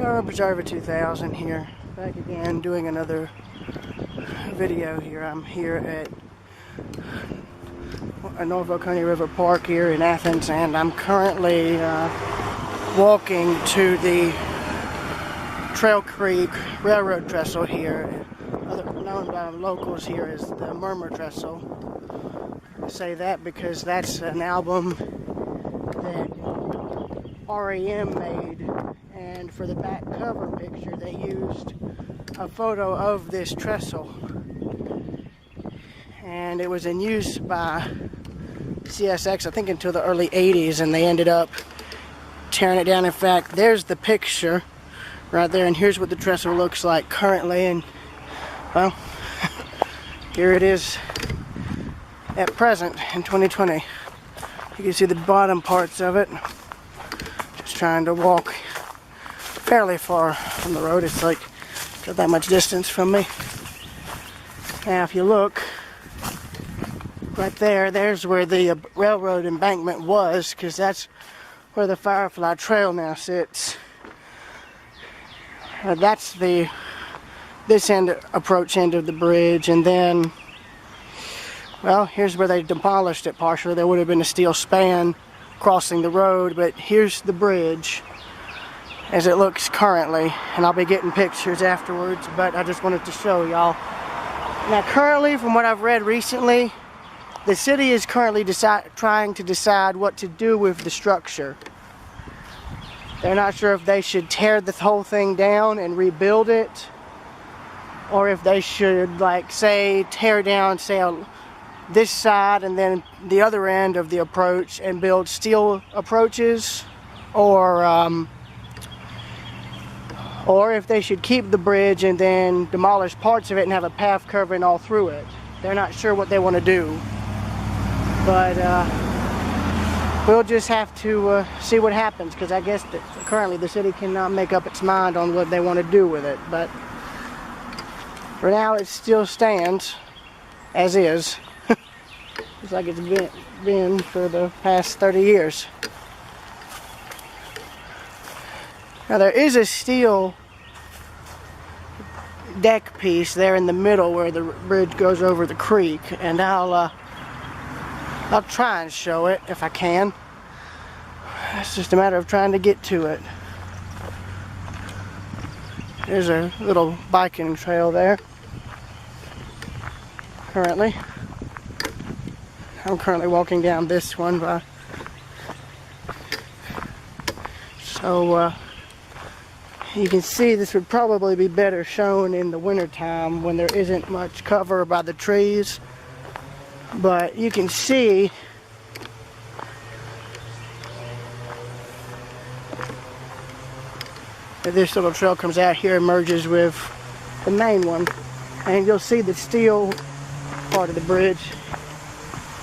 Observer 2000 here, back again doing another video here. I'm here at North Oconee River Park here in Athens, and I'm currently walking to the Trail Creek Railroad Trestle here, known by locals here as the Murmur Trestle. I say that because that's an album that R.E.M. made, and for the back cover picture they used a photo of this trestle, and it was in use by CSX I think until the early 80s, and they ended up tearing it down. In fact, there's the picture right there, and here's what the trestle looks like currently, and well, here it is at present in 2020. You can see the bottom parts of it. Just trying to walk fairly far from the road. It's like not that much distance from me. Now if you look right there, there's where the railroad embankment was, because that's where the Firefly Trail now sits. That's this approach end of the bridge, and then, well, here's where they demolished it partially. There would have been a steel span crossing the road, but here's the bridge as it looks currently, and I'll be getting pictures afterwards, but I just wanted to show y'all. Now currently, from what I've read recently, the city is currently trying to decide what to do with the structure. They're not sure if they should tear the whole thing down and rebuild it, or if they should, like, say, tear down, say, this side and then the other end of the approach and build steel approaches, or if they should keep the bridge and then demolish parts of it and have a path covering all through it. They're not sure what they want to do, but we'll just have to see what happens, because I guess that currently the city cannot make up its mind on what they want to do with it. But for now, it still stands as is. It's like it's been for the past 30 years. Now there is a steel deck piece there in the middle where the bridge goes over the creek, and I'll try and show it if I can. It's just a matter of trying to get to it. There's a little biking trail there. Currently, I'm currently walking down this one, so you can see this would probably be better shown in the wintertime when there isn't much cover by the trees. But you can see that this little trail comes out here and merges with the main one, and you'll see the steel part of the bridge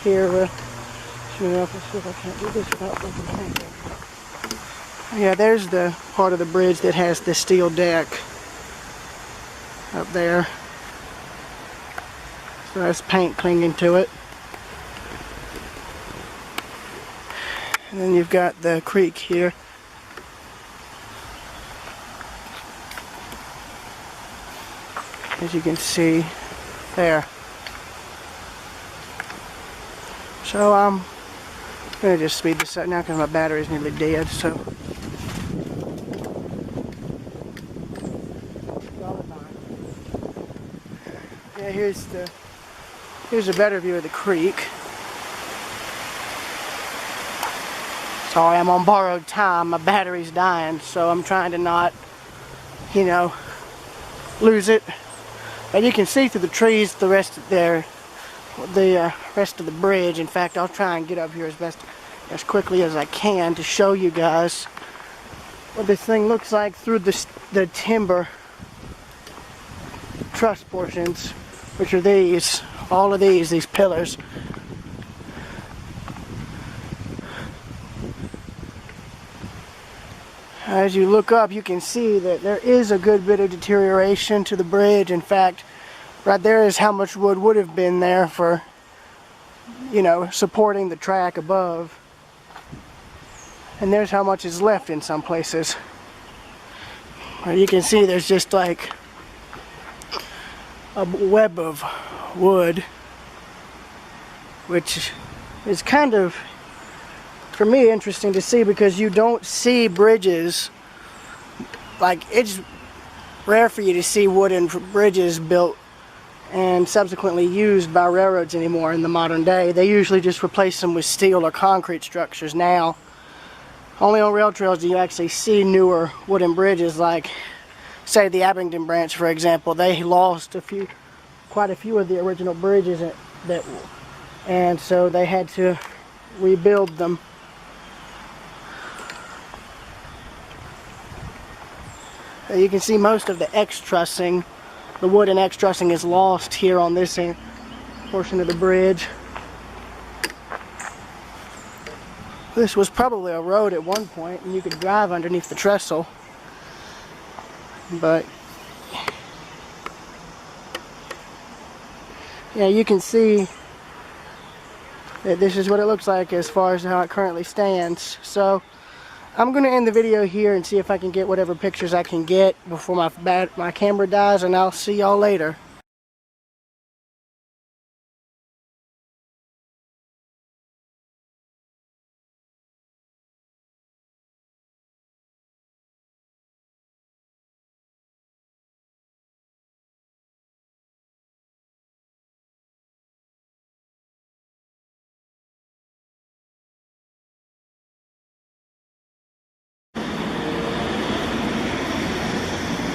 here. Let's see if I can't do this without looking at it. Yeah, there's the part of the bridge that has the steel deck up there. So that's paint clinging to it. And then you've got the creek here. As you can see there. So I'm going to just speed this up now because my battery's nearly dead. So yeah, here's a better view of the creek. Sorry, I'm on borrowed time. My battery's dying, so I'm trying to not, lose it. But you can see through the trees the rest of the bridge. In fact, I'll try and get up here as quickly as I can to show you guys what this thing looks like through the timber truss portions, which are all of these pillars. As you look up, you can see that there is a good bit of deterioration to the bridge. In fact, right there is how much wood would have been there for, supporting the track above. And there's how much is left in some places. You can see there's just like a web of wood, which is kind of, for me, interesting to see, because you don't see bridges, like, it's rare for you to see wooden bridges built and subsequently used by railroads anymore in the modern day. They usually just replace them with steel or concrete structures now. Only on rail trails do you actually see newer wooden bridges, like, say, the Abingdon branch, for example. They lost quite a few of the original bridges and so they had to rebuild them. You can see most of the X-trussing, the wooden X-trussing, is lost here on this portion of the bridge. This was probably a road at one point, and you could drive underneath the trestle. But yeah, you can see that this is what it looks like as far as how it currently stands. So I'm going to end the video here and see if I can get whatever pictures I can get before my camera dies, and I'll see y'all later.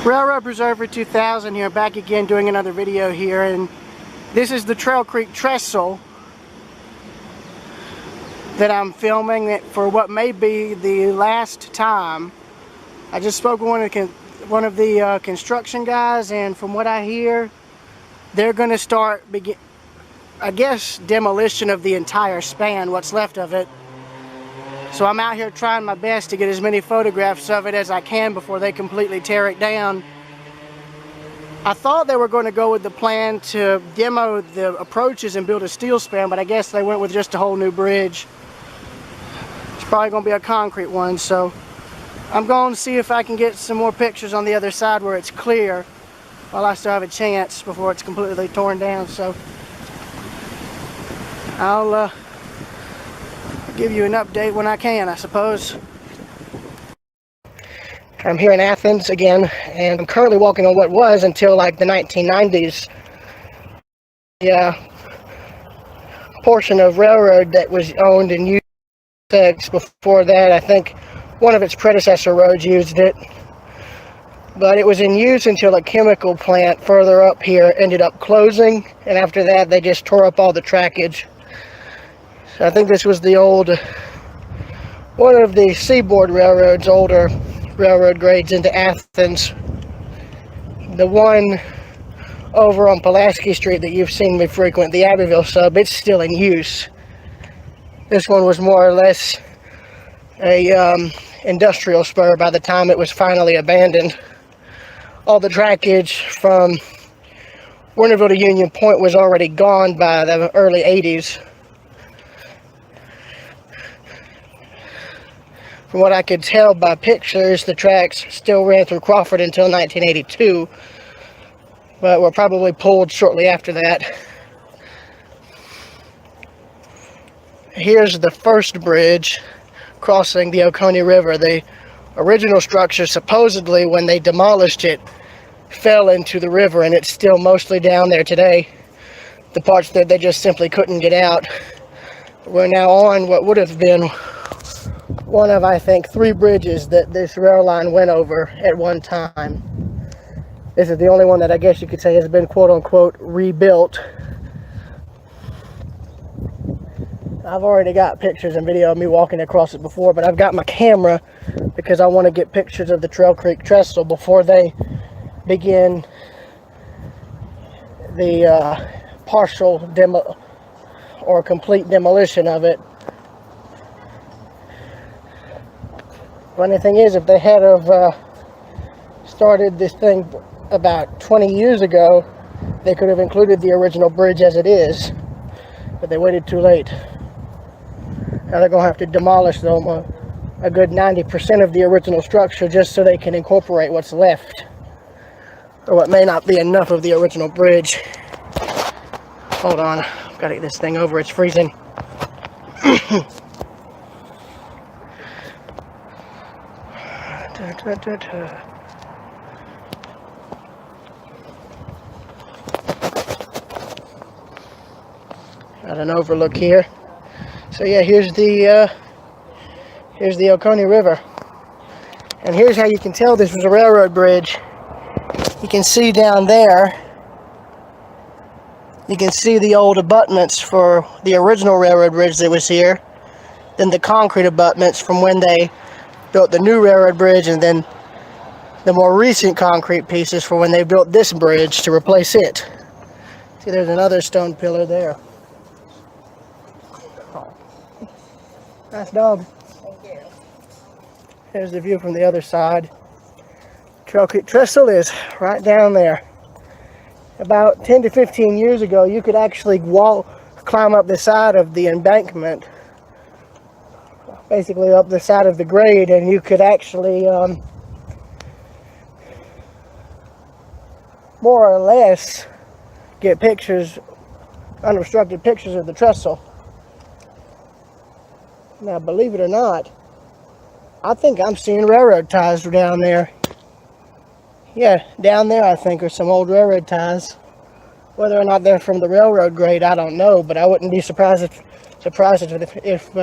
Railroad Preserver 2000 here, back again doing another video here, and this is the Trail Creek Trestle that I'm filming it for what may be the last time. I just spoke with one of the construction guys, and from what I hear, they're going to start I guess, demolition of the entire span, what's left of it. So I'm out here trying my best to get as many photographs of it as I can before they completely tear it down. I thought they were going to go with the plan to demo the approaches and build a steel span, but I guess they went with just a whole new bridge. It's probably going to be a concrete one, so I'm going to see if I can get some more pictures on the other side where it's clear while I still have a chance before it's completely torn down. So I'll give you an update when I can, I suppose. I'm here in Athens again, and I'm currently walking on what was, until like the 1990s, portion of railroad that was owned and used. Before that, I think one of its predecessor roads used it, but it was in use until a chemical plant further up here ended up closing, and after that they just tore up all the trackage. I think this was the one of the Seaboard Railroad's older railroad grades into Athens. The one over on Pulaski Street that you've seen me frequent, the Abbeville sub, it's still in use. This one was more or less a industrial spur by the time it was finally abandoned. All the trackage from Warnerville to Union Point was already gone by the early 80s. From what I could tell by pictures, the tracks still ran through Crawford until 1982, but were probably pulled shortly after that. Here's the first bridge crossing the Oconee River. The original structure, supposedly, when they demolished it, fell into the river, and it's still mostly down there today. The parts that they just simply couldn't get out. We're now on what would have been one of, I think, 3 bridges that this rail line went over at one time. This is the only one that I guess you could say has been quote-unquote rebuilt. I've already got pictures and video of me walking across it before, but I've got my camera because I want to get pictures of the Trail Creek Trestle before they begin the partial demo or complete demolition of it. Funny thing is, if they had have started this thing about 20 years ago, they could have included the original bridge as it is, but they waited too late. Now they're going to have to demolish them a good 90% of the original structure just so they can incorporate what's left, or what may not be enough of the original bridge. Hold on, I've got to get this thing over, it's freezing. Got an overlook here. So yeah, here's the Oconee River. And here's how you can tell this was a railroad bridge. You can see down there, you can see the old abutments for the original railroad bridge that was here, then the concrete abutments from when they built the new railroad bridge, and then the more recent concrete pieces for when they built this bridge to replace it. See, there's another stone pillar there. Nice dog. Thank you. Here's the view from the other side. Trail Creek Trestle is right down there. About 10 to 15 years ago, you could actually climb up the side of the embankment, basically up the side of the grade, and you could actually more or less get pictures, unobstructed pictures of the trestle. Now, believe it or not, I think I'm seeing railroad ties down there. Yeah, down there I think are some old railroad ties. Whether or not they're from the railroad grade, I don't know, but I wouldn't be surprised if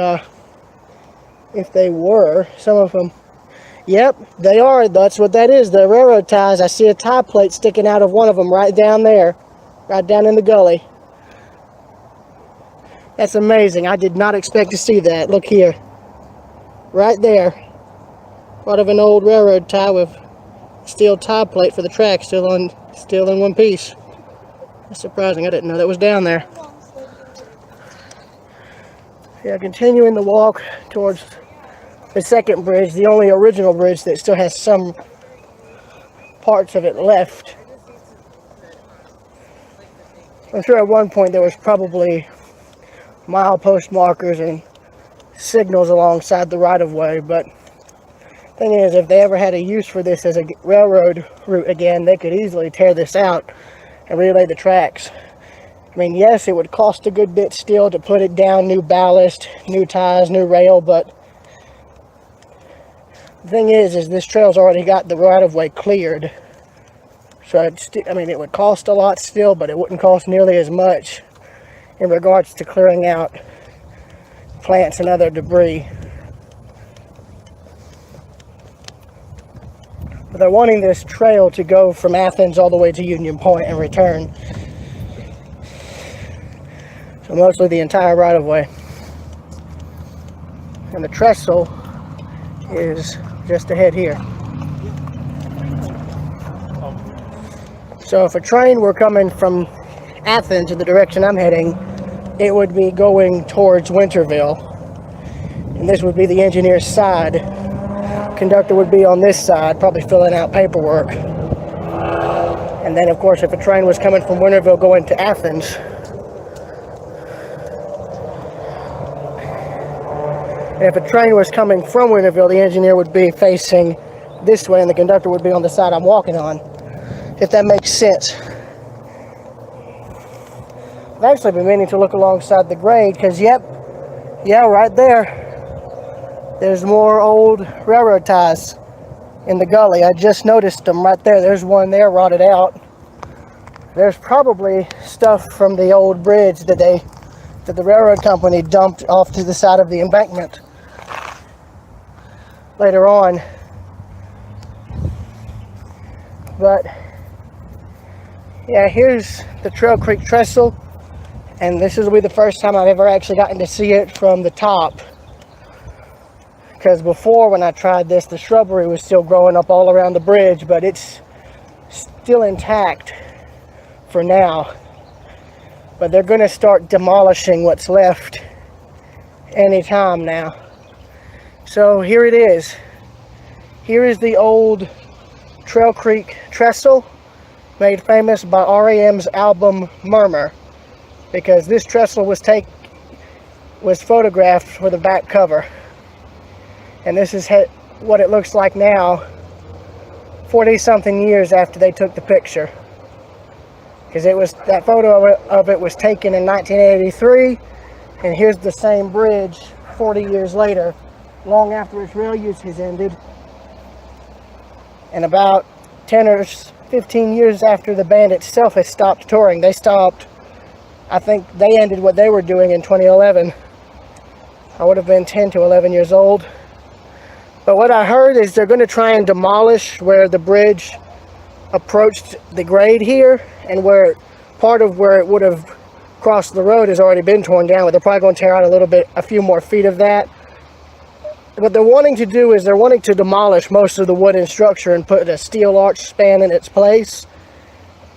they were. Some of them. Yep, they are. That's what that is. The railroad ties. I see a tie plate sticking out of one of them right down there, right down in the gully. That's amazing. I did not expect to see that. Look here. Right there. Part of an old railroad tie with steel tie plate for the track still in one piece. That's surprising. I didn't know that was down there. Yeah, continuing the walk towards the second bridge, the only original bridge that still has some parts of it left. I'm sure at one point there was probably milepost markers and signals alongside the right-of-way, but the thing is, if they ever had a use for this as a railroad route again, they could easily tear this out and relay the tracks. I mean, yes, it would cost a good bit still to put it down, new ballast, new ties, new rail, but the thing is this trail's already got the right-of-way cleared. So, it would cost a lot still, but it wouldn't cost nearly as much in regards to clearing out plants and other debris. But they're wanting this trail to go from Athens all the way to Union Point and return. So mostly the entire right-of-way. And the trestle is just ahead here. So if a train were coming from Athens in the direction I'm heading, it would be going towards Winterville. And this would be the engineer's side. Conductor would be on this side, probably filling out paperwork. And then, of course, if a train was coming from Winterville going to Athens, and if a train was coming from Winterville, the engineer would be facing this way and the conductor would be on the side I'm walking on, if that makes sense. I've actually been meaning to look alongside the grade because, yeah, right there, there's more old railroad ties in the gully. I just noticed them right there. There's one there rotted out. There's probably stuff from the old bridge that the railroad company dumped off to the side of the embankment later on. But yeah, here's the Trail Creek Trestle, and this will be the first time I've ever actually gotten to see it from the top. Because before, when I tried this, the shrubbery was still growing up all around the bridge, but it's still intact for now. But they're going to start demolishing what's left anytime now. So here it is. Here is the old Trail Creek Trestle, made famous by R.E.M's album Murmur, because this trestle was photographed for the back cover. And this is what it looks like now, 40-something years after they took the picture. Because that photo of it was taken in 1983, and here's the same bridge 40 years later, long after its rail use has ended, and about 10 or 15 years after the band itself has stopped touring. They stopped, I think they ended what they were doing in 2011. I would have been 10 to 11 years old. But what I heard is they're going to try and demolish where the bridge approached the grade here, and where part of where it would have crossed the road has already been torn down, but they're probably going to tear out a few more feet of that. What they're wanting to do is they're wanting to demolish most of the wooden structure and put a steel arch span in its place.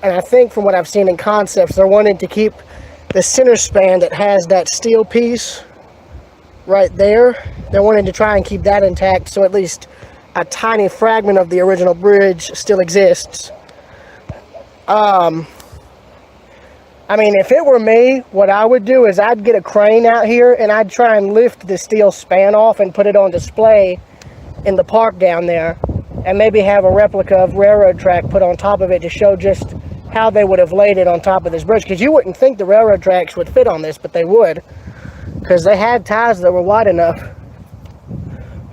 And I think from what I've seen in concepts, they're wanting to keep the center span that has that steel piece right there. They're wanting to try and keep that intact, so at least a tiny fragment of the original bridge still exists. I mean, if it were me, what I would do is I'd get a crane out here and I'd try and lift the steel span off and put it on display in the park down there, and maybe have a replica of railroad track put on top of it to show just how they would have laid it on top of this bridge. Because you wouldn't think the railroad tracks would fit on this, but they would, because they had ties that were wide enough.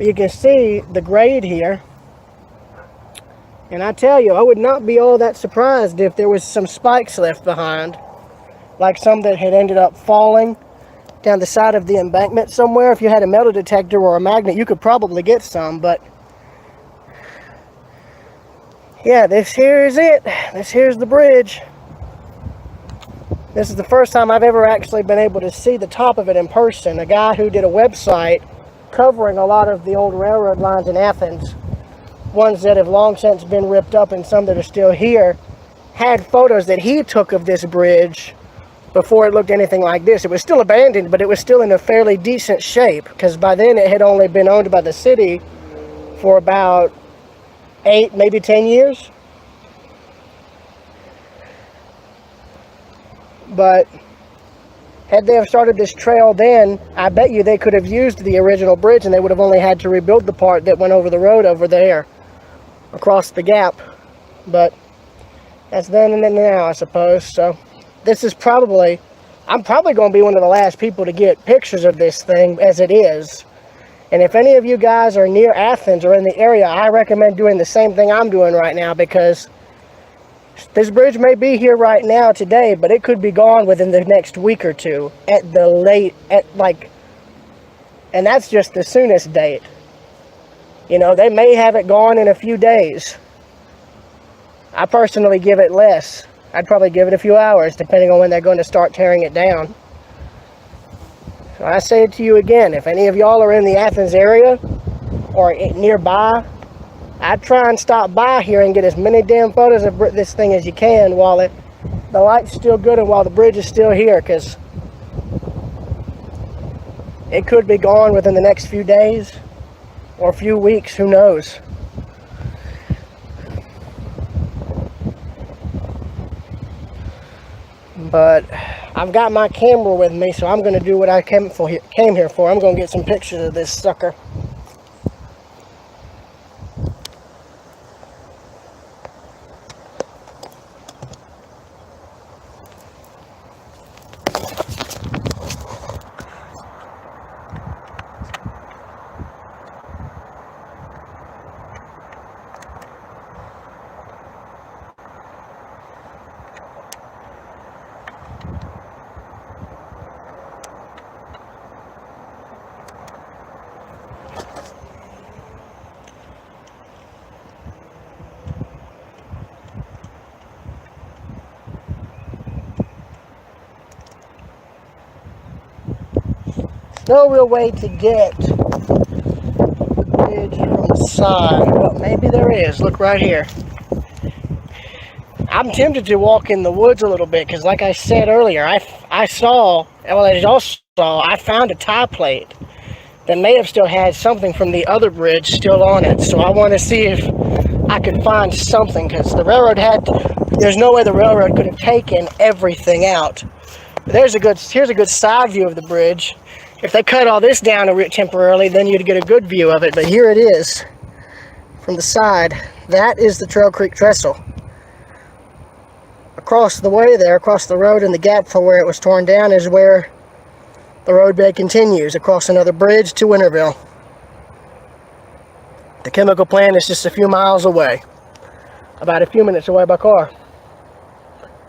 You can see the grade here, and I tell you, I would not be all that surprised if there was some spikes left behind, like some that had ended up falling down the side of the embankment somewhere. If you had a metal detector or a magnet, you could probably get some. But yeah, this here is it. This here's the bridge. This is the first time I've ever actually been able to see the top of it in person. A guy who did a website covering a lot of the old railroad lines in Athens, ones that have long since been ripped up and some that are still here, had photos that he took of this bridge before it looked anything like this. It was still abandoned, but it was still in a fairly decent shape, because by then it had only been owned by the city for about 8, maybe 10 years. But had they have started this trail then, I bet you they could have used the original bridge, and they would have only had to rebuild the part that went over the road over there, across the gap. But that's then and then now, I suppose. So this is I'm probably going to be one of the last people to get pictures of this thing as it is. And if any of you guys are near Athens or in the area, I recommend doing the same thing I'm doing right now, because this bridge may be here right now today, but it could be gone within the next week or two and that's just the soonest date. You know, they may have it gone in a few days. I personally give it less. I'd probably give it a few hours, depending on when they're going to start tearing it down. So I say it to you again, if any of y'all are in the Athens area or nearby, I'd try and stop by here and get as many damn photos of this thing as you can while the light's still good and while the bridge is still here, because it could be gone within the next few days or a few weeks, who knows. But I've got my camera with me, so I'm going to do what I came here for. I'm going to get some pictures of this sucker. No real way to get the bridge from the side, but maybe there is. Look right here. I'm tempted to walk in the woods a little bit, because like I said earlier, I found a tie plate that may have still had something from the other bridge still on it. So I want to see if I could find something, because there's no way the railroad could have taken everything out. But here's a good side view of the bridge. If they cut all this down temporarily, then you'd get a good view of it. But here it is from the side. That is the Trail Creek Trestle. Across the way there, across the road in the gap for where it was torn down, is where the roadbed continues across another bridge to Winterville. The chemical plant is just a few miles away. About a few minutes away by car.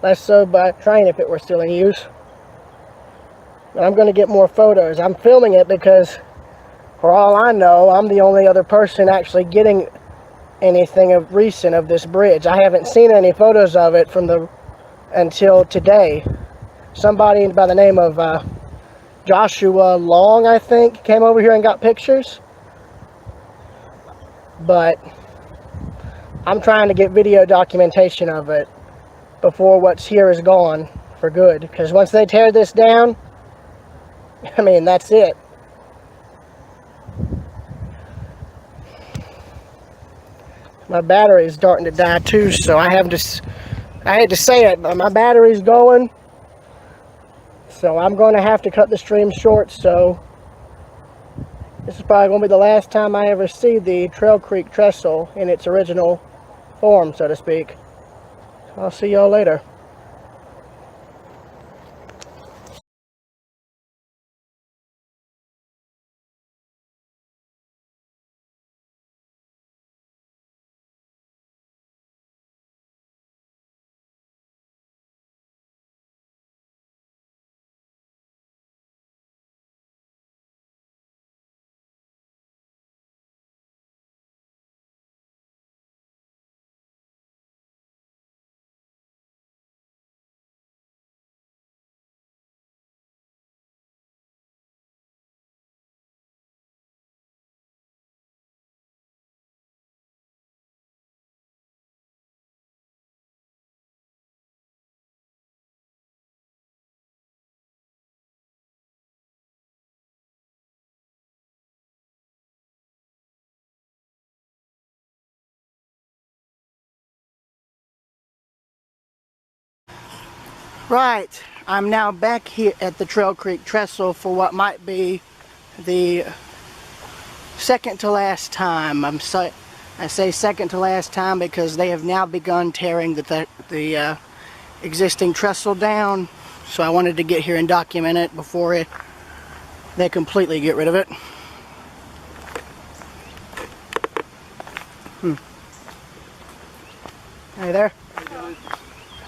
Less so by train if it were still in use. But I'm going to get more photos. I'm filming it because, for all I know, I'm the only other person actually getting anything of recent of this bridge. I haven't seen any photos of it until today. Somebody by the name of Joshua Long, I think, came over here and got pictures. But I'm trying to get video documentation of it before what's here is gone for good. Because once they tear this down, I mean, that's it. My battery's starting to die too, so I hate to say it, but my battery's going. So I'm going to have to cut the stream short, so this is probably going to be the last time I ever see the Trail Creek Trestle in its original form, so to speak. I'll see y'all later. Right, I'm now back here at the Trail Creek Trestle for what might be the second to last time. I say second to last time because they have now begun tearing the existing trestle down. So I wanted to get here and document it before they completely get rid of it. Hey there.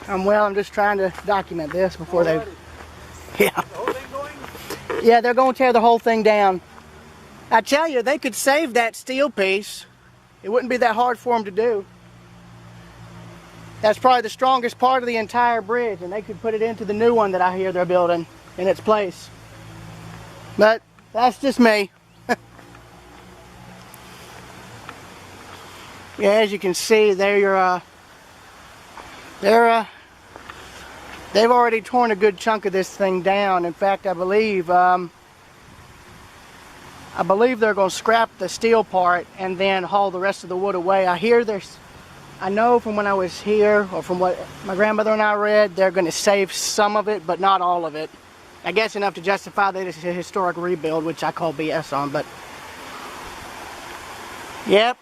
I'm well. I'm just trying to document this before they. Yeah. The whole thing going? Yeah, they're going to tear the whole thing down. I tell you, they could save that steel piece. It wouldn't be that hard for them to do. That's probably the strongest part of the entire bridge, and they could put it into the new one that I hear they're building in its place. But that's just me. Yeah, as you can see, they've already torn a good chunk of this thing down. In fact, I believe they're going to scrap the steel part and then haul the rest of the wood away. I know from when I was here, or from what my grandmother and I read, they're going to save some of it, but not all of it. I guess enough to justify that it's a historic rebuild, which I call BS on. But yep,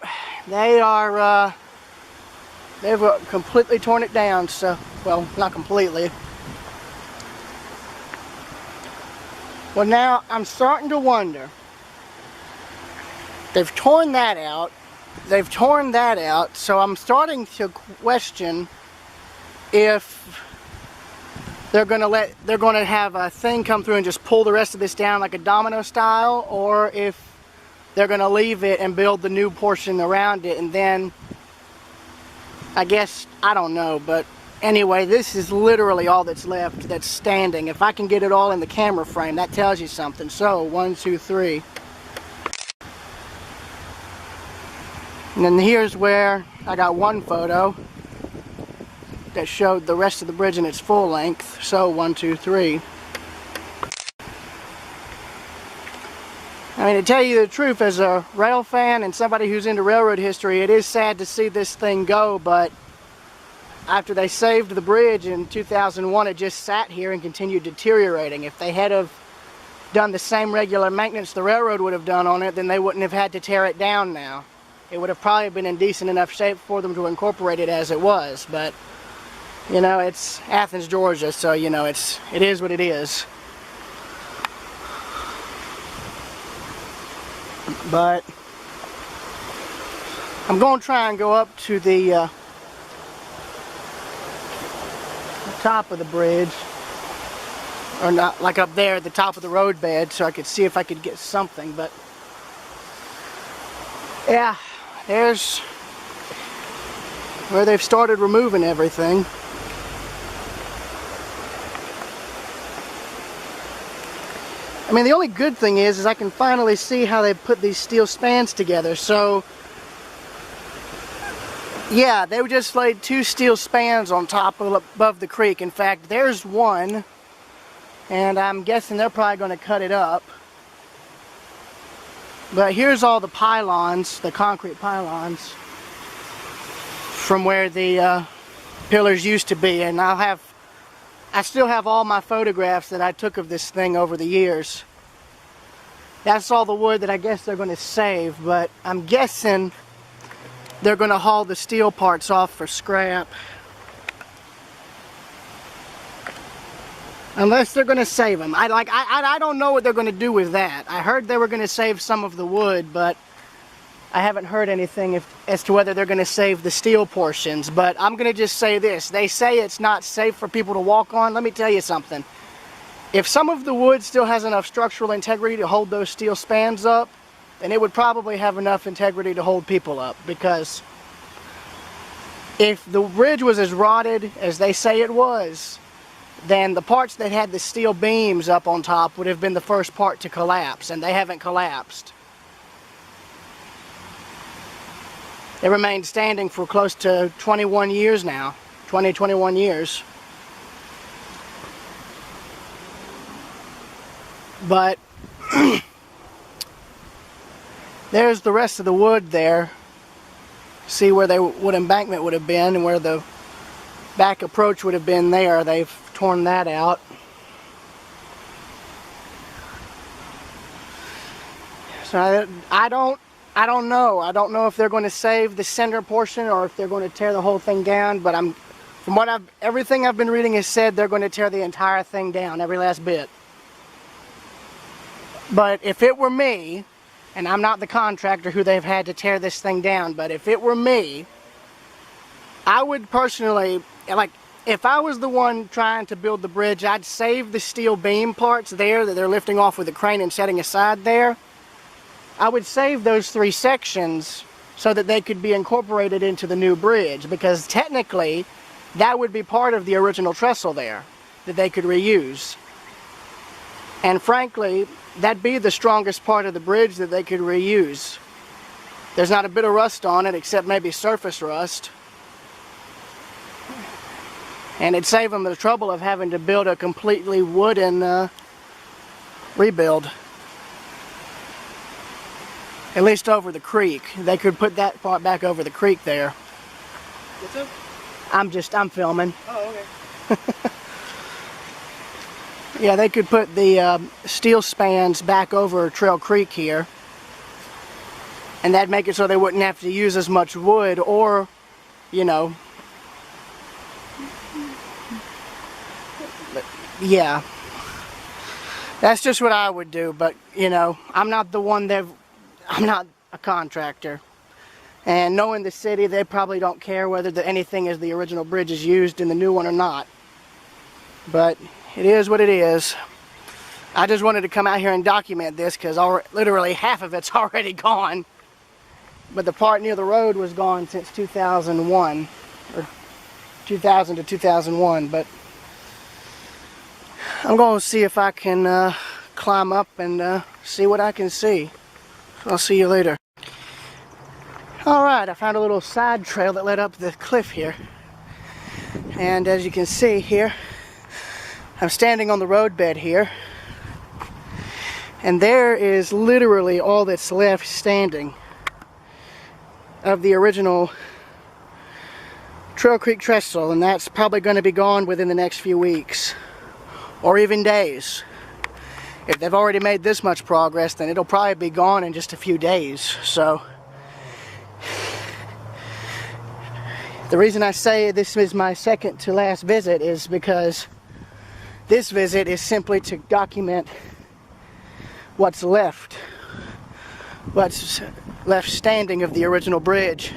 they've completely torn it down. So, well, not completely. Well, now I'm starting to wonder. They've torn that out. So I'm starting to question if they're going to have a thing come through and just pull the rest of this down like a domino style, or if they're going to leave it and build the new portion around it, and then I guess, I don't know, but anyway, this is literally all that's left that's standing. If I can get it all in the camera frame, that tells you something. So, 1, 2, 3. And then here's where I got one photo that showed the rest of the bridge in its full length. So, 1, 2, 3. I mean, to tell you the truth, as a rail fan and somebody who's into railroad history, it is sad to see this thing go, but after they saved the bridge in 2001, it just sat here and continued deteriorating. If they had have done the same regular maintenance the railroad would have done on it, then they wouldn't have had to tear it down now. It would have probably been in decent enough shape for them to incorporate it as it was, but you know, it's Athens, Georgia, so you know, it is what it is. But I'm going to try and go up to the top of the bridge, or not, like up there at the top of the roadbed, so I could see if I could get something. But yeah, there's where they've started removing everything. I mean, the only good thing is I can finally see how they put these steel spans together. So yeah, they just laid 2 steel spans on top of, above the creek. In fact, there's one, and I'm guessing they're probably going to cut it up. But here's all the pylons, the concrete pylons, from where the pillars used to be. And I still have all my photographs that I took of this thing over the years. That's all the wood that I guess they're going to save, but I'm guessing they're going to haul the steel parts off for scrap. Unless they're going to save them. I don't know what they're going to do with that. I heard they were going to save some of the wood, but I haven't heard anything as to whether they're going to save the steel portions. But I'm going to just say this. They say it's not safe for people to walk on. Let me tell you something. If some of the wood still has enough structural integrity to hold those steel spans up, then it would probably have enough integrity to hold people up. Because if the bridge was as rotted as they say it was, then the parts that had the steel beams up on top would have been the first part to collapse, and they haven't collapsed. They remained standing for close to 21 years now, 21 years. But there's the rest of the wood there. See where the wood embankment would have been and where the back approach would have been there. They've torn that out. So I don't know. I don't know if they're going to save the center portion or if they're going to tear the whole thing down. But from what everything I've been reading has said they're going to tear the entire thing down, every last bit. But if it were me, and I'm not the contractor who they've had to tear this thing down, but if it were me, I would personally, like, if I was the one trying to build the bridge, I'd save the steel beam parts there that they're lifting off with the crane and setting aside there. I would save those 3 sections so that they could be incorporated into the new bridge, because technically that would be part of the original trestle there that they could reuse. And frankly, that'd be the strongest part of the bridge that they could reuse. There's not a bit of rust on it except maybe surface rust. And it'd save them the trouble of having to build a completely wooden rebuild. At least over the creek. They could put that part back over the creek there. What's up? I'm filming. Oh, okay. Yeah, they could put the steel spans back over Trail Creek here. And that'd make it so they wouldn't have to use as much wood, or, you know, yeah. That's just what I would do, but, you know, I'm not a contractor. And knowing the city, they probably don't care whether anything is the original bridge is used in the new one or not. But it is what it is. I just wanted to come out here and document this because literally half of it's already gone. But the part near the road was gone since 2001, or 2000 to 2001. But I'm going to see if I can climb up and see what I can see. I'll see you later. Alright, I found a little side trail that led up the cliff here. And as you can see here, I'm standing on the roadbed here. And there is literally all that's left standing of the original Trail Creek Trestle, and that's probably going to be gone within the next few weeks or even days. if they've already made this much progress, then it'll probably be gone in just a few days. So the reason I say this is my second to last visit is because this visit is simply to document what's left standing of the original bridge.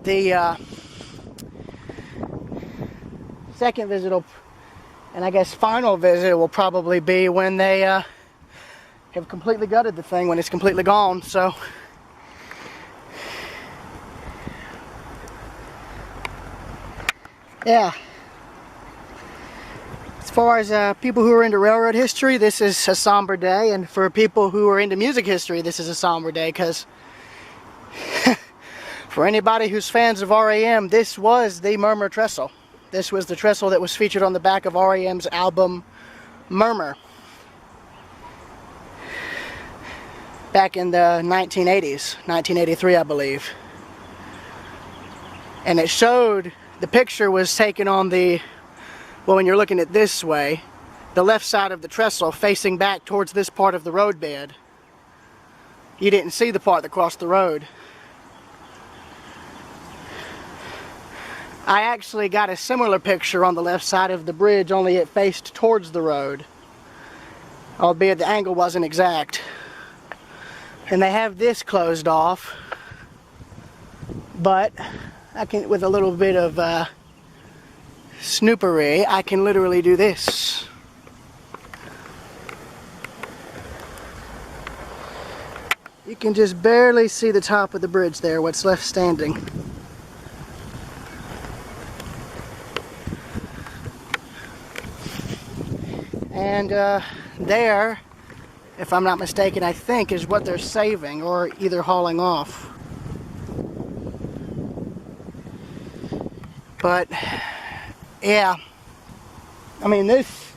The second visit, and I guess final visit, will probably be when they have completely gutted the thing, when it's completely gone. So yeah, as far as people who are into railroad history, this is a somber day, and for people who are into music history, this is a somber day, because for anybody who's fans of R.E.M., this was the Murmur trestle. This was the trestle that was featured on the back of R.E.M.'s album Murmur back in the 1980s, 1983 I believe. And it showed, the picture was taken on the, well, when you're looking at this way, the left side of the trestle facing back towards this part of the roadbed. You didn't see the part that crossed the road. I actually got a similar picture on the left side of the bridge, only it faced towards the road, albeit the angle wasn't exact. And they have this closed off, but I can, with a little bit of snoopery, I can literally do this. You can just barely see the top of the bridge there, what's left standing. And there, if I'm not mistaken, I think is what they're saving or either hauling off. But yeah, I mean, this,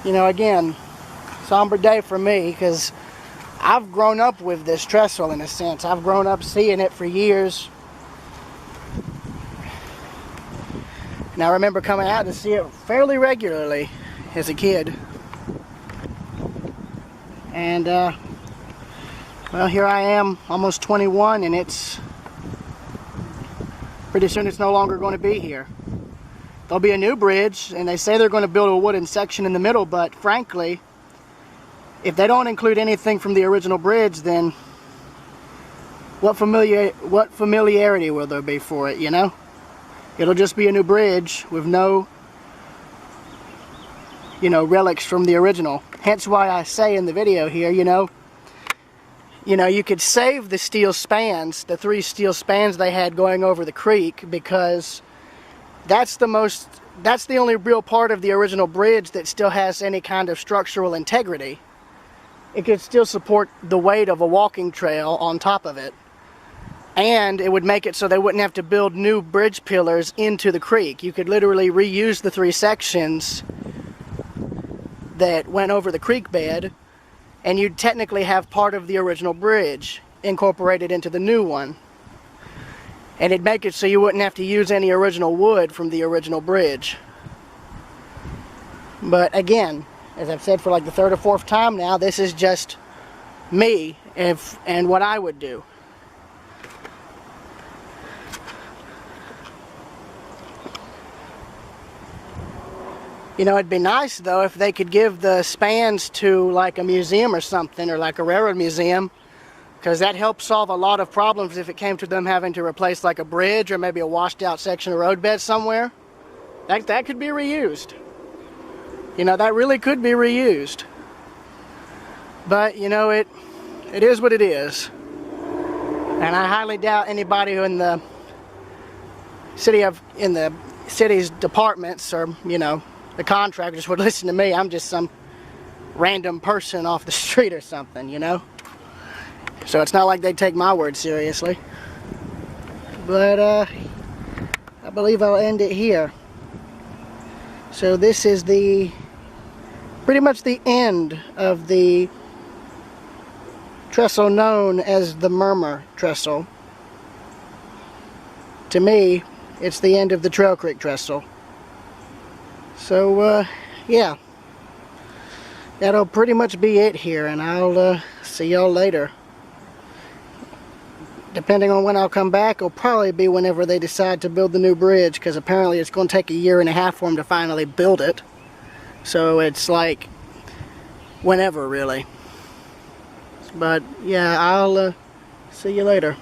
you know, again, somber day for me, because I've grown up with this trestle in a sense. I've grown up seeing it for years. And I remember coming out to see it fairly regularly as a kid. And well, here I am, almost 21, and it's pretty soon it's no longer going to be here. There'll be a new bridge, and they say they're going to build a wooden section in the middle, but frankly, if they don't include anything from the original bridge, then what familiarity will there be for it, you know? It'll just be a new bridge with no, you know, relics from the original. Hence why I say in the video here, you know, you could save the steel spans, the 3 steel spans they had going over the creek, because that's the only real part of the original bridge that still has any kind of structural integrity. It could still support the weight of a walking trail on top of it. And it would make it so they wouldn't have to build new bridge pillars into the creek. You could literally reuse the 3 sections that went over the creek bed, and you'd technically have part of the original bridge incorporated into the new one. And it'd make it so you wouldn't have to use any original wood from the original bridge. But again, as I've said for like the 3rd or 4th time now, this is just me and what I would do. You know, it'd be nice though if they could give the spans to like a museum or something, or like a railroad museum, because that helps solve a lot of problems if it came to them having to replace like a bridge or maybe a washed out section of roadbed somewhere. That could be reused. You know, that really could be reused. But you know, it is what it is. And I highly doubt anybody who in the city's departments, or you know, the contractors would listen to me. I'm just some random person off the street or something, you know? So it's not like they'd take my word seriously. But I believe I'll end it here. So this is pretty much the end of the trestle known as the Murmur trestle. To me, it's the end of the Trail Creek Trestle. So, yeah. that'll pretty much be it here, and I'll see y'all later. Depending on when I'll come back, it'll probably be whenever they decide to build the new bridge, because apparently it's going to take 1.5 years for them to finally build it. So it's like whenever, really. But yeah, I'll see you later.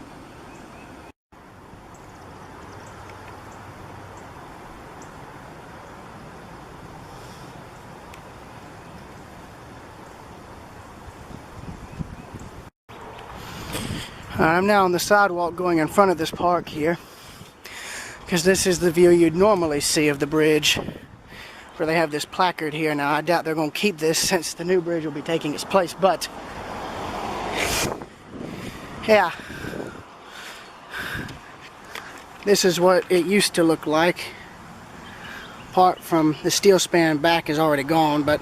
I'm now on the sidewalk going in front of this park here, because this is the view you'd normally see of the bridge, where they have this placard here. Now I doubt they're going to keep this since the new bridge will be taking its place, but yeah, this is what it used to look like. Apart from the steel span back is already gone, but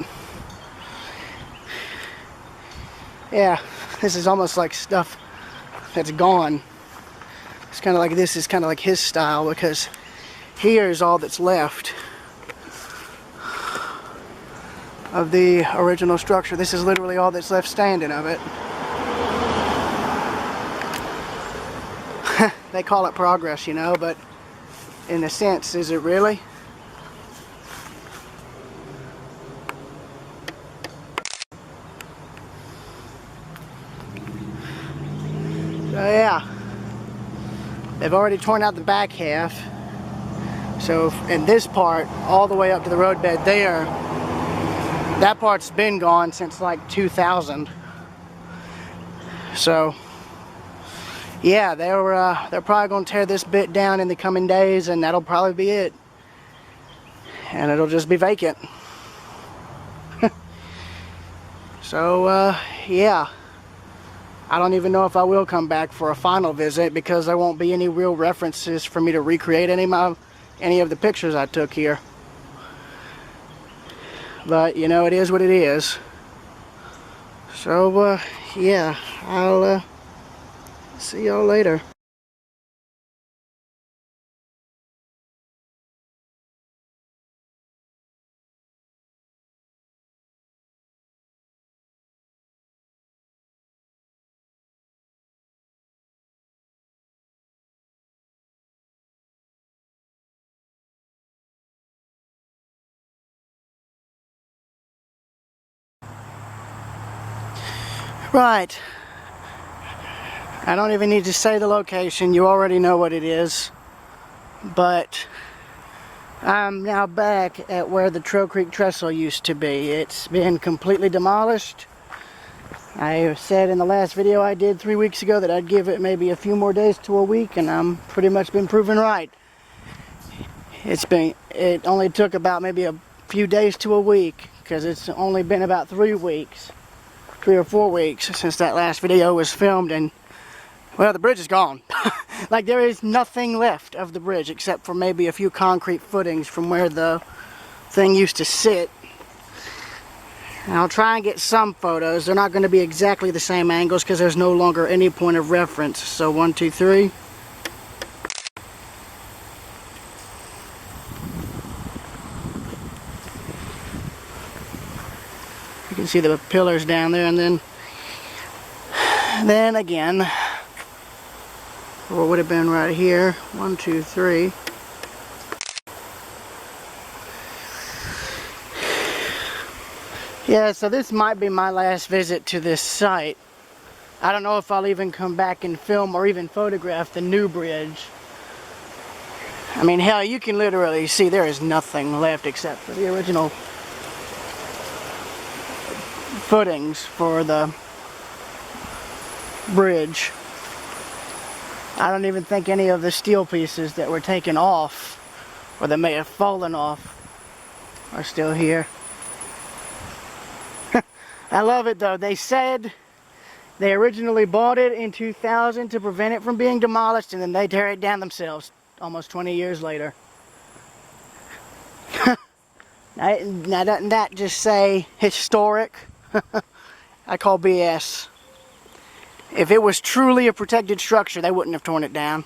yeah, this is almost like stuff that's gone. It's kind of like, this is kind of like his style, because here is all that's left of the original structure. This is literally all that's left standing of it. They call it progress, you know, but in a sense, is it really? So yeah, they've already torn out the back half. So in this part, all the way up to the roadbed there, that part's been gone since like 2000. So yeah, they're probably going to tear this bit down in the coming days, and that'll probably be it. And it'll just be vacant. So yeah. I don't even know if I will come back for a final visit, because there won't be any real references for me to recreate any of the pictures I took here. But you know, it is what it is. So yeah, I'll see y'all later. Right. I don't even need to say the location. You already know what it is. But I'm now back at where the Trail Creek Trestle used to be. It's been completely demolished. I said in the last video I did 3 weeks ago that I'd give it maybe a few more days to a week, and I'm pretty much been proven right. It only took about maybe a few days to a week, because it's only been about 3 weeks. 3 or 4 weeks since that last video was filmed, and well, the bridge is gone. Like, there is nothing left of the bridge except for maybe a few concrete footings from where the thing used to sit. And I'll try and get some photos. They're not going to be exactly the same angles because there's no longer any point of reference. So 1, 2, 3. You can see the pillars down there, and then again, what would have been right here, 1, 2, 3. Yeah, so this might be my last visit to this site. I don't know if I'll even come back and film or even photograph the new bridge. I mean, hell, you can literally see there is nothing left except for the original footings for the bridge. I don't even think any of the steel pieces that were taken off, or that may have fallen off, are still here. I love it though. They said they originally bought it in 2000 to prevent it from being demolished, and then they tear it down themselves almost 20 years later. Now doesn't that just say historic? I call BS. If it was truly a protected structure, they wouldn't have torn it down.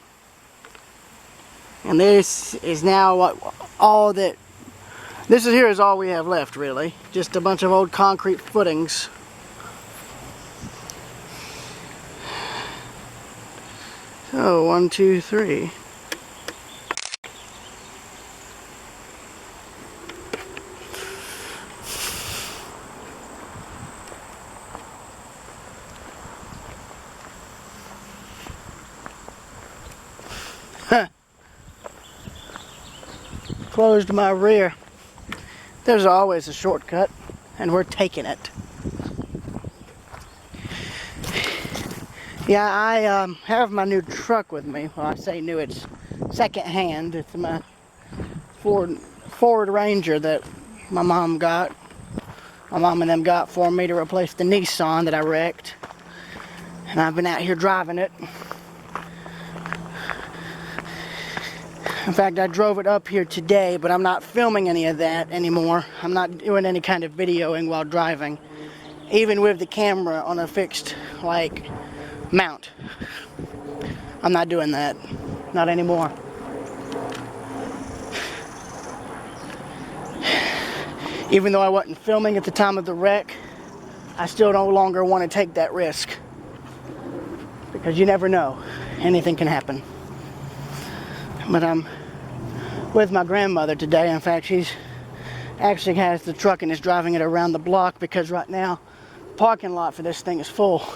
And this is now what all that This is here is all we have left, really. Just a bunch of old concrete footings. So, 1, 2, 3. Closed my rear. There's always a shortcut, and we're taking it. Yeah, I have my new truck with me. Well, I say new, it's second-hand. It's my Ford Ranger that my mom got. My mom and them got for me to replace the Nissan that I wrecked. And I've been out here driving it. In fact, I drove it up here today, but I'm not filming any of that anymore. I'm not doing any kind of videoing while driving, even with the camera on a fixed, mount. I'm not doing that. Not anymore. Even though I wasn't filming at the time of the wreck, I still no longer want to take that risk. Because you never know. Anything can happen. But I'm with my grandmother today. In fact, she's actually has the truck and is driving it around the block because right now the parking lot for this thing is full. So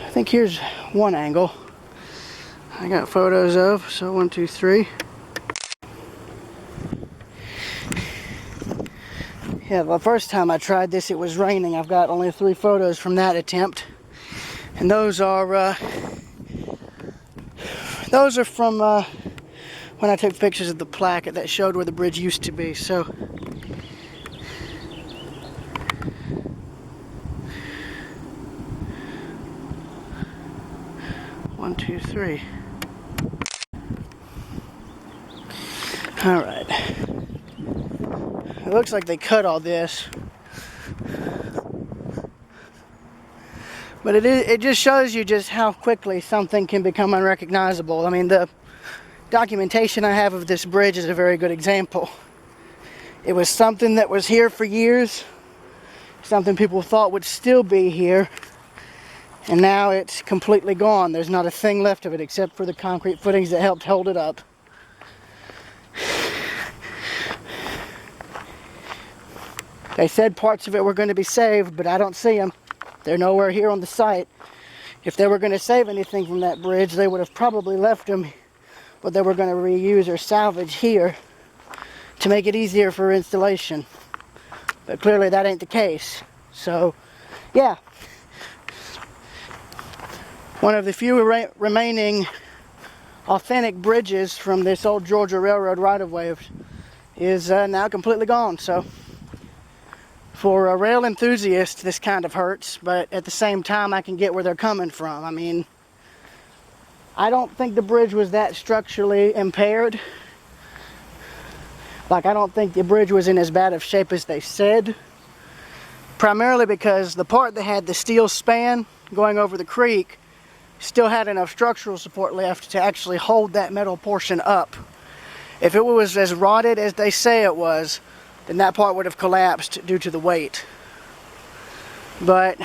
I think here's one angle I got photos of. So 1, 2, 3. Yeah, the first time I tried this, it was raining. I've got only 3 photos from that attempt. And those are from when I took pictures of the plaque that showed where the bridge used to be. So 1, 2, 3. All right. It looks like they cut all this, but it just shows you just how quickly something can become unrecognizable. I mean, the documentation I have of this bridge is a very good example. It was something that was here for years, something people thought would still be here, and now it's completely gone. There's not a thing left of it except for the concrete footings that helped hold it up. They said parts of it were going to be saved, but I don't see them. They're nowhere here on the site. If they were going to save anything from that bridge, they would have probably left them, but they were going to reuse or salvage here to make it easier for installation. But clearly that ain't the case. So, yeah. One of the few remaining authentic bridges from this old Georgia Railroad right-of-way is now completely gone. So, for a rail enthusiast, this kind of hurts, but at the same time, I can get where they're coming from. I mean, I don't think the bridge was that structurally impaired. I don't think the bridge was in as bad of shape as they said. Primarily because the part that had the steel span going over the creek still had enough structural support left to actually hold that metal portion up. If it was as rotted as they say it was, then that part would have collapsed due to the weight. But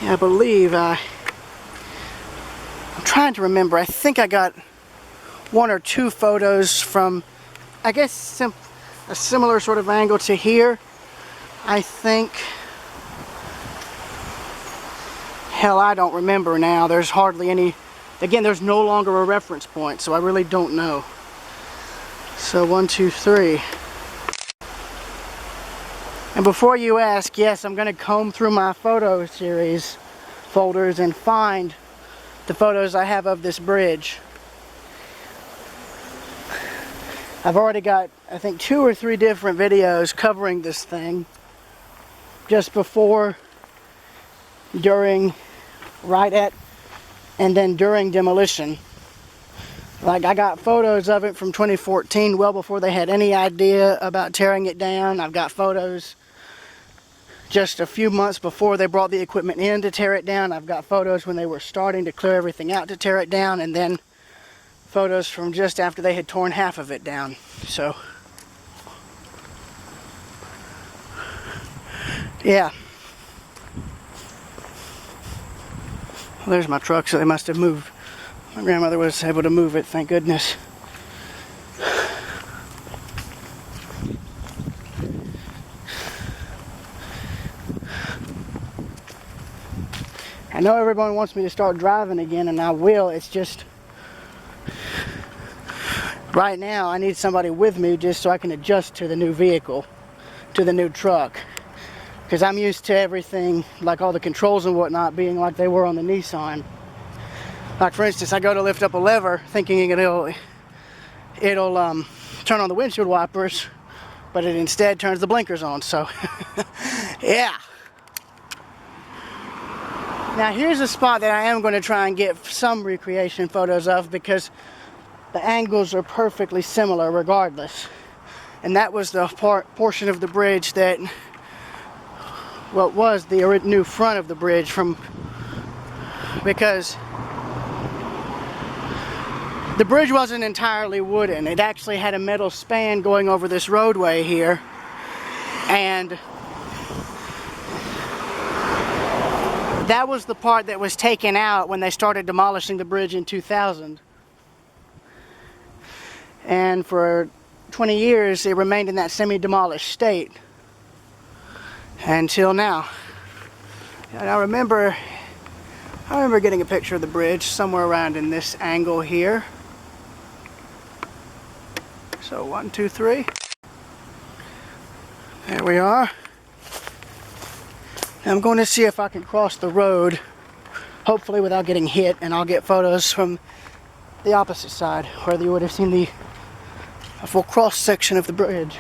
yeah, I believe I'm trying to remember. I think I got 1 or 2 photos from, I guess, a similar sort of angle to here. I think. Hell, I don't remember now. There's hardly any. Again, there's no longer a reference point, so I really don't know. So 1, 2, 3. And before you ask, yes, I'm going to comb through my photo series folders and find the photos I have of this bridge. I've already got, I think, 2 or 3 different videos covering this thing. Just before, during, right at, and then during demolition. I got photos of it from 2014, well before they had any idea about tearing it down. I've got photos just a few months before they brought the equipment in to tear it down. I've got photos when they were starting to clear everything out to tear it down, and then photos from just after they had torn half of it down. So, yeah. Well, there's my truck, so they must have moved. My grandmother was able to move it, thank goodness. I know everyone wants me to start driving again, and I will. It's just, right now I need somebody with me just so I can adjust to the new vehicle, to the new truck. Because I'm used to everything, like all the controls and whatnot, being like they were on the Nissan. Like for instance, I go to lift up a lever thinking it'll turn on the windshield wipers, but it instead turns the blinkers on, so yeah. Now here's a spot that I am going to try and get some recreation photos of, because the angles are perfectly similar regardless. And that was the portion of the bridge that, well, it was the new front of the bridge, from, because the bridge wasn't entirely wooden. It actually had a metal span going over this roadway here, and that was the part that was taken out when they started demolishing the bridge in 2000. And for 20 years it remained in that semi-demolished state until now. And I remember getting a picture of the bridge somewhere around in this angle here. So 1, 2, 3. There we are. I'm going to see if I can cross the road, hopefully without getting hit, and I'll get photos from the opposite side where you would have seen a full cross section of the bridge.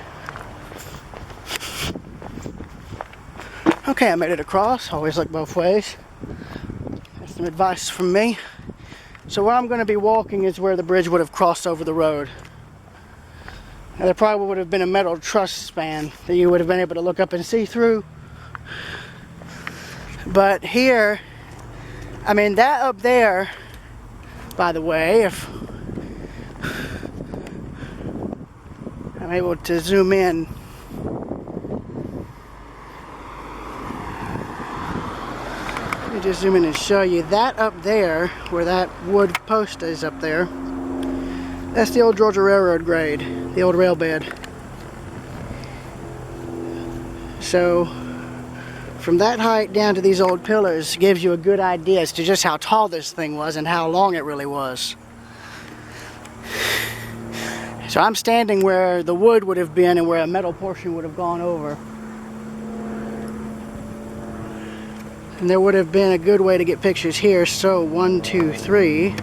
Okay, I made it across. Always look both ways. That's some advice from me. So where I'm going to be walking is where the bridge would have crossed over the road. Now, there probably would have been a metal truss span that you would have been able to look up and see through. But here, I mean, that up there, by the way, if I'm able to zoom in, let me just zoom in and show you that up there, where that wood post is up there, that's the old Georgia Railroad grade, the old rail bed. So from that height down to these old pillars gives you a good idea as to just how tall this thing was and how long it really was. So I'm standing where the wood would have been and where a metal portion would have gone over. And there would have been a good way to get pictures here. So 1, 2, 3.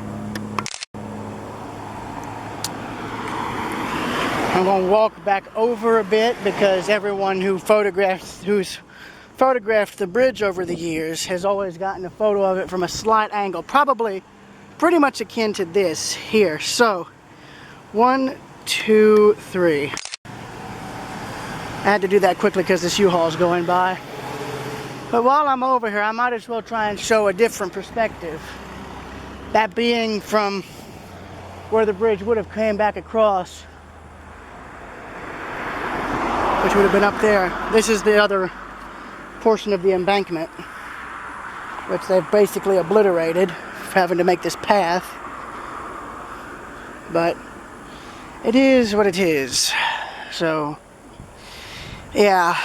I'm going to walk back over a bit because everyone who's photographed the bridge over the years has always gotten a photo of it from a slight angle, probably pretty much akin to this here. So 1, 2, 3. I had to do that quickly because this U-Haul is going by. But while I'm over here, I might as well try and show a different perspective. That being from where the bridge would have came back across, which would have been up there. This is the other portion of the embankment, which they've basically obliterated, having to make this path. But it is what it is. So yeah,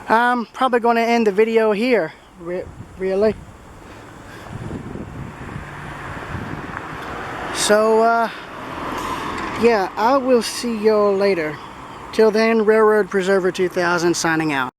I'm probably going to end the video here. Really. So yeah, I will see y'all later. Till then, Railroad Preserver 2000 signing out.